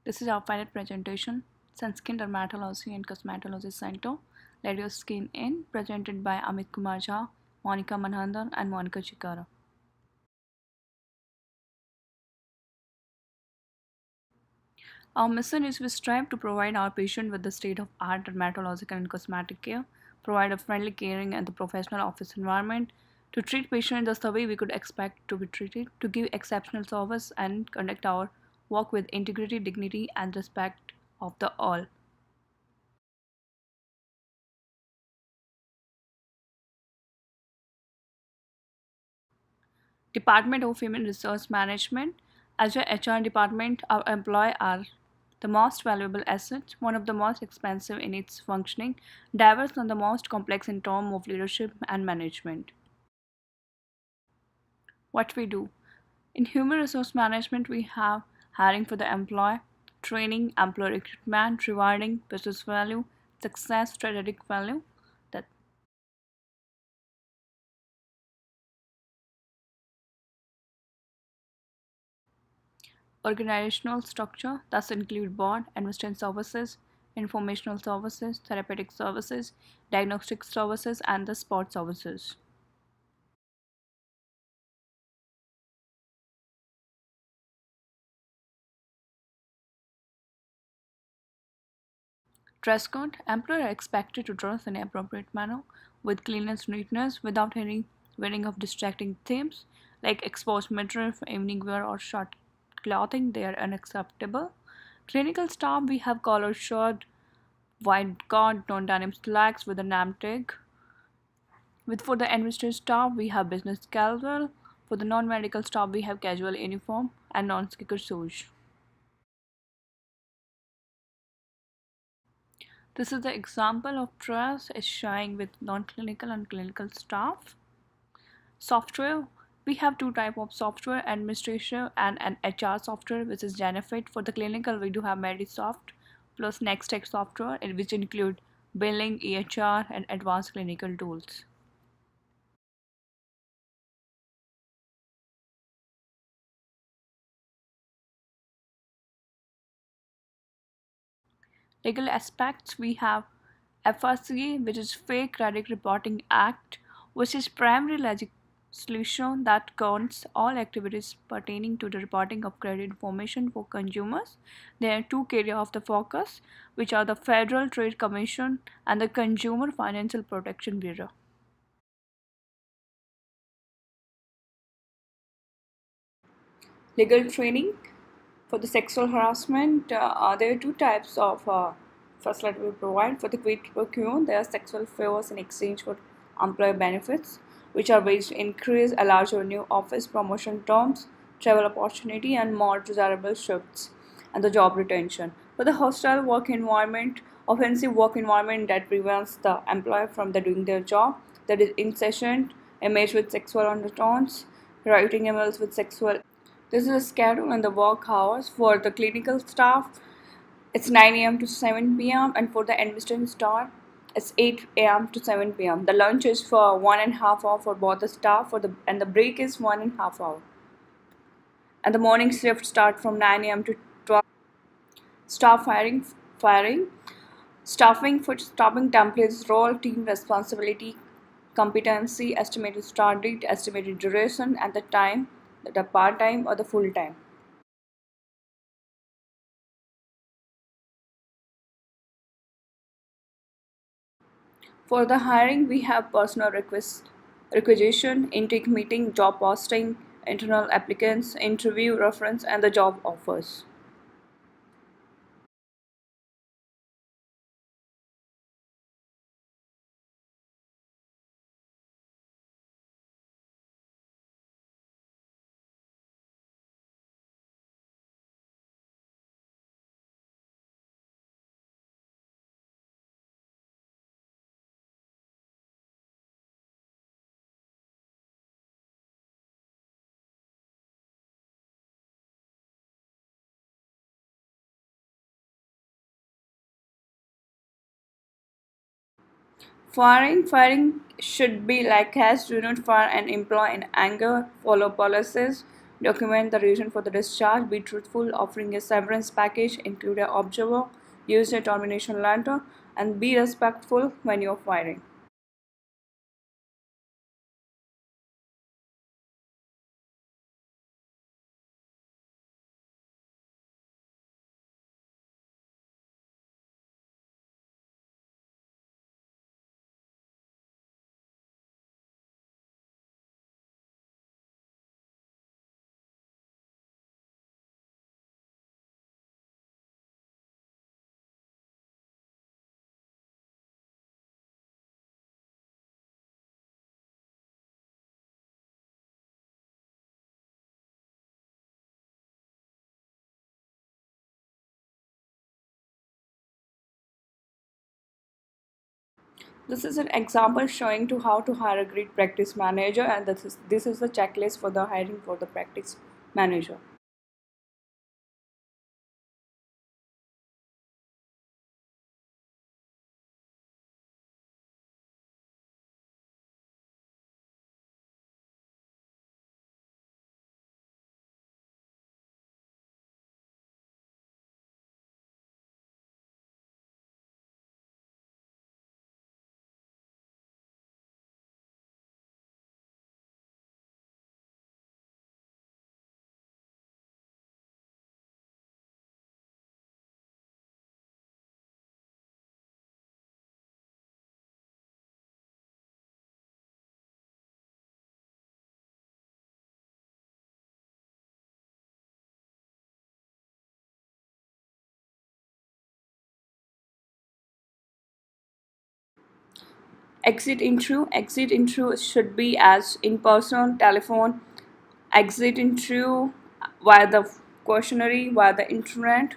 This is our pilot presentation, Sunskin Dermatology and Cosmetology Center, Let Your Skin In, presented by Amit Kumar Jha, Monica Manhandan and Monica Chikara. Our mission is we strive to provide our patient with the state-of-art dermatological and cosmetic care, provide a friendly, caring, and the professional office environment, to treat patients just the way we could expect to be treated, to give exceptional service and conduct our work with integrity, dignity, and respect of the all. Department of Human Resource Management. As your HR department, our employees are the most valuable asset, one of the most expensive in its functioning, diverse and the most complex in terms of leadership and management. What we do in human resource management, we have hiring for the employee, training, employee recruitment, rewarding, business value, success, strategic value. That organizational structure thus include board, administration services, informational services, therapeutic services, diagnostic services, and the support services. Dress code. Employees are expected to dress in an appropriate manner with cleanliness, neatness, without any wearing of distracting themes like exposed material for evening wear or short clothing. They are unacceptable. Clinical staff, we have collared shirt, white cord, non-denim slacks with a name tag. With for the administrative staff, we have business casual. For the non-medical staff, we have casual uniform and non-skicker shoes. This is the example of dress is showing with non-clinical and clinical staff. Software. We have two type of software, administration and an HR software, which is Genefit. For the clinical, we do have Medisoft plus Nextech software, which include billing, EHR, and advanced clinical tools. Legal aspects, we have FRCA, which is Fair Credit Reporting Act, which is primary legislation that governs all activities pertaining to the reporting of credit information for consumers. There are two areas of the focus, which are the Federal Trade Commission and the Consumer Financial Protection Bureau. Legal training for the sexual harassment, there are two types of facility we provide. For the quid pro quo, there are sexual favors in exchange for employer benefits, which are ways to increase a larger new office promotion terms, travel opportunity, and more desirable shifts, and the job retention. For the hostile work environment, offensive work environment that prevents the employer from doing their job, that is incessant, image with sexual undertones, writing emails with sexual. This is a schedule and the work hours for the clinical staff. It's 9 a.m. to 7 p.m. and for the administration staff, it's 8 a.m. to 7 p.m. The lunch is for 1.5 hour for both the staff and the break is 1.5 hour. And the morning shift start from 9 a.m. to 12. Staff firing, staffing for staffing templates, role, team responsibility, competency, estimated start date, estimated duration, and the time, the part time or the full time. For the hiring, we have personal requisition, intake meeting, job posting, internal applicants, interview, reference, and the job offers. Firing should be like as do not fire an employee in anger, follow policies, Document the reason for the discharge. Be truthful, offering a severance package, include an observer, use a termination letter, and be respectful when you're firing. This is an example showing to how to hire a great practice manager, and this is the checklist for the hiring for the practice manager. Exit interview should be as in person, telephone, exit interview via the questionnaire, via the internet.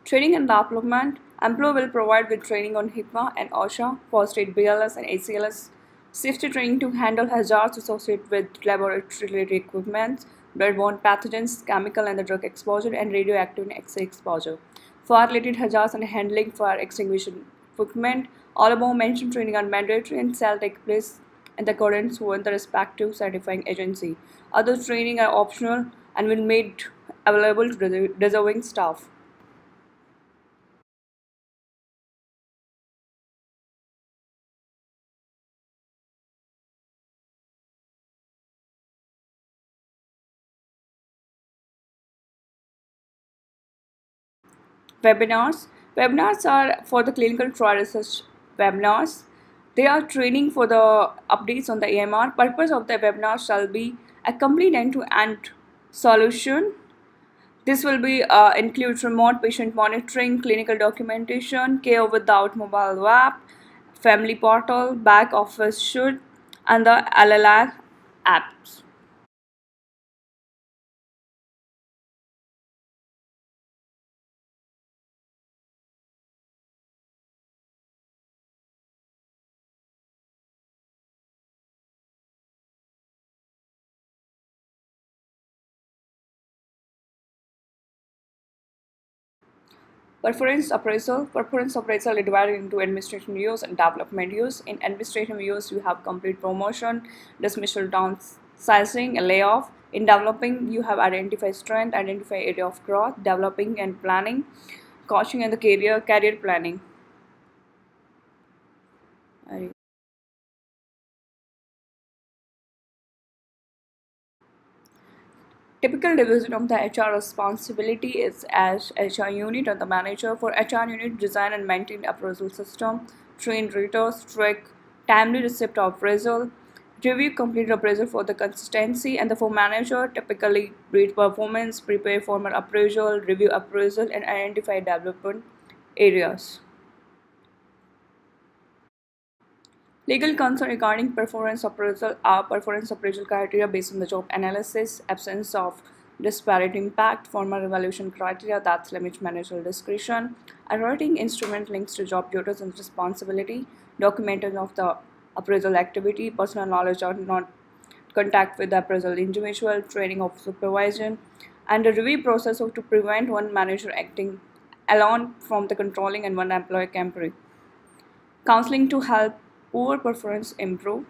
Training and development. Employer will provide with training on HIPAA and OSHA, first aid BLS and ACLS, safety training to handle hazards associated with laboratory-related equipment, bloodborne pathogens, chemical and drug exposure, and radioactive X-ray exposure. Fire-related hazards and handling fire extinguishing equipment. All above mentioned training are mandatory and shall take place in accordance with the respective certifying agency. Other training are optional and will be made available to deserving staff. Webinars. Webinars are for the clinical trial research webinars. They are training for the updates on the AMR. Purpose of the webinar shall be a complete end-to-end solution. This will be include remote patient monitoring, clinical documentation, care without mobile app, family portal, back office should, and the LLR apps. Performance appraisal. Performance appraisal is divided into administrative use and development use. In administrative use, you have complete promotion, dismissal, downsizing, and layoff. In developing, you have identify strength, identify area of growth, developing and planning, coaching and the career planning. Typical division of the HR responsibility is as HR unit or the manager. For HR unit, design and maintain appraisal system, train readers, track timely receipt of appraisal, review complete appraisal for the consistency, and the for manager typically read performance, prepare formal appraisal, review appraisal, and identify development areas. Legal concern regarding performance appraisal are performance appraisal criteria based on the job analysis, absence of disparate impact, formal evaluation criteria that limit managerial discretion, awarding instrument links to job duties and responsibility, documentation of the appraisal activity, personal knowledge or not contact with the appraisal individual, training of supervision, and a review process to prevent one manager acting alone from the controlling and one employee can counseling to help poor performance improve.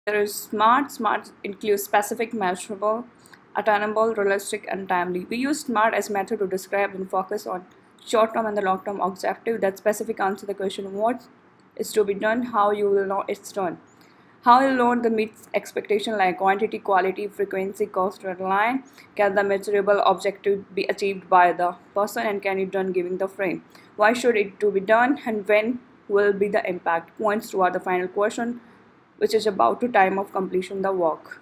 There is SMART. SMART includes specific, measurable, attainable, realistic, and timely. We use SMART as method to describe and focus on short-term and the long-term objective that specific answer the question what is to be done, how you will know it's done. How will know the meets expectation like quantity, quality, frequency, cost, deadline? Can the measurable objective be achieved by the person and can it done giving the frame? Why should it to be done and when will be the impact? Points toward the final question which is about to time of completion the work.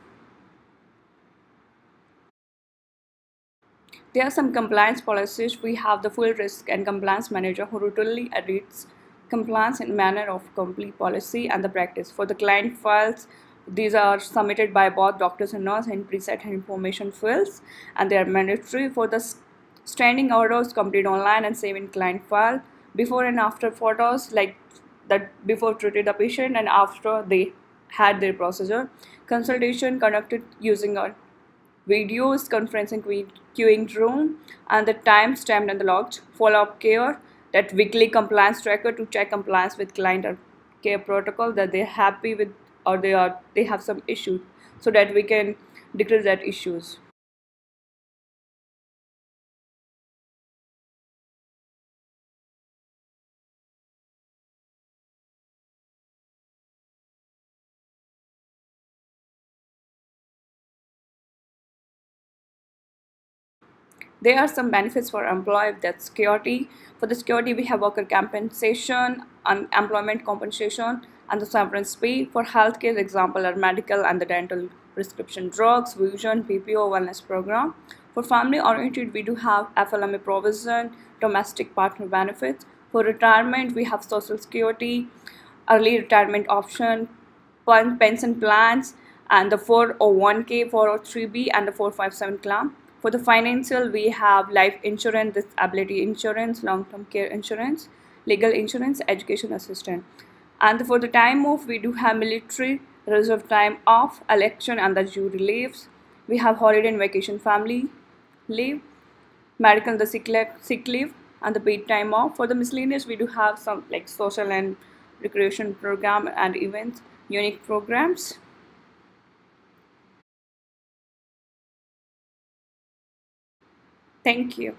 There are some compliance policies. We have the full risk and compliance manager who routinely audits compliance in manner of complete policy and the practice. For the client files, these are submitted by both doctors and nurse in preset and information fields and they are mandatory for the standing orders complete online and save in client file. Before and after photos like that before treated the patient and after they had their procedure. Consultation conducted using a videos, conferencing queuing room, and the time stamped and the logged follow-up care, that weekly compliance tracker to check compliance with client or care protocol that they're happy with or they have some issues so that we can decrease that issues. There are some benefits for employee that security. For the security, we have worker compensation, unemployment compensation, and the severance pay. For healthcare, example are medical and the dental prescription drugs, vision, PPO, wellness program. For family oriented, we do have FLMA provision, domestic partner benefits. For retirement, we have social security, early retirement option, pension plans, and the 401k, 403b, and the 457 claim. For the financial, we have life insurance, disability insurance, long-term care insurance, legal insurance, education assistance. And for the time off, we do have military, reserve time off, election, and the jury leaves. We have holiday and vacation family leave, medical, the sick leave, and the paid time off. For the miscellaneous, we do have some like social and recreation program and events, unique programs. Thank you.